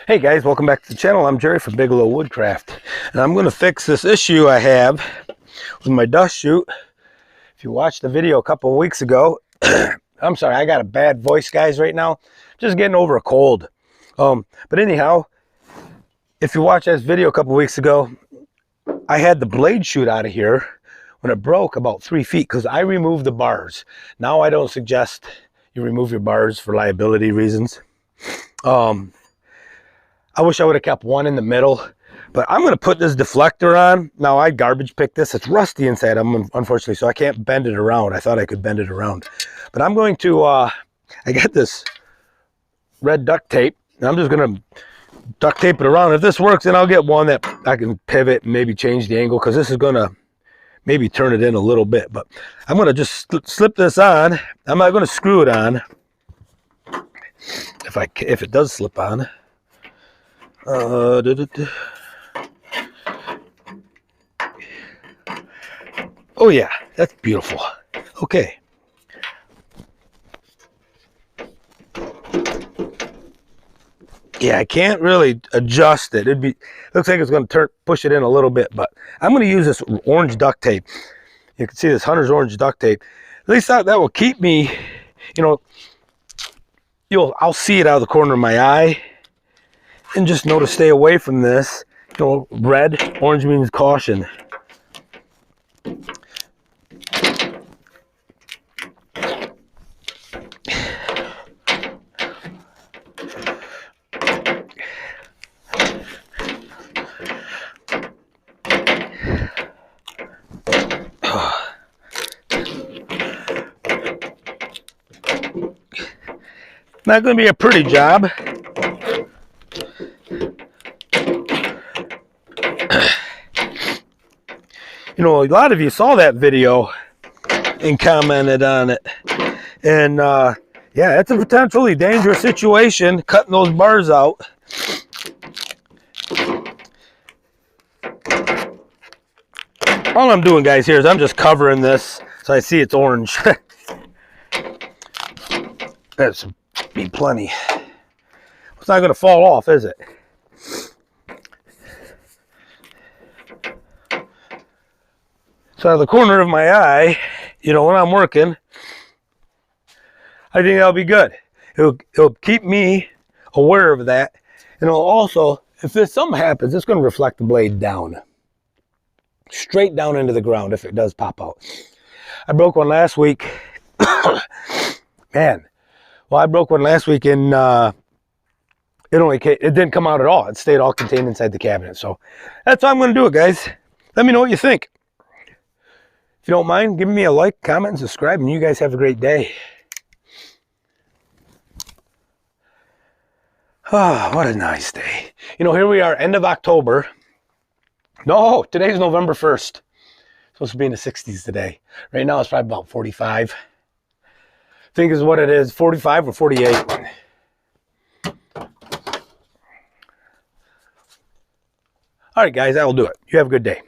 Hey guys, welcome back to the channel. I'm Jerry from Bigelow Woodcraft, and I'm going to fix this issue I have with my dust chute. If you watched the video a couple of weeks ago, I'm sorry, I got a bad voice, guys, right now. Just getting over a cold. But anyhow, if you watched this video a couple of weeks ago, I had the blade chute out of here when it broke about 3 feet because I removed the bars. Now I don't suggest you remove your bars for liability reasons. I wish I would have kept one in the middle, but I'm going to put this deflector on. Now, I garbage picked this. It's rusty inside, unfortunately, so I can't bend it around. I thought I could bend it around. But I'm going to, I got this red duct tape, and I'm just going to duct tape it around. If this works, then I'll get one that I can pivot and maybe change the angle, because this is going to maybe turn it in a little bit. But I'm going to just slip this on. I'm not going to screw it on. If it does slip on. Oh yeah, that's beautiful. Okay. Yeah, I can't really adjust it. Looks like it's going to push it in a little bit, but I'm going to use this orange duct tape. You can see this Hunter's orange duct tape. At least that will keep me, I'll see it out of the corner of my eye. And just know to stay away from this. Red, orange means caution. Not going to be a pretty job. A lot of you saw that video and commented on it. And yeah, it's a potentially dangerous situation, cutting those bars out. All I'm doing, guys, here is I'm just covering this so I see it's orange. That's be plenty. It's not going to fall off, is it? So out of the corner of my eye, when I'm working, I think that'll be good. It'll keep me aware of that. And it'll also, if something happens, it's going to reflect the blade down. Straight down into the ground if it does pop out. I broke one last week. Man. Well, I broke one last week and it didn't come out at all. It stayed all contained inside the cabinet. So that's how I'm going to do it, guys. Let me know what you think. If you don't mind, give me a like, comment, and subscribe, and you guys have a great day. Ah, what a nice day. Here we are, end of October. No, today's November 1st. Supposed to be in the 60s today. Right now it's probably about 45. I think is what it is, 45 or 48. All right, guys, that will do it. You have a good day.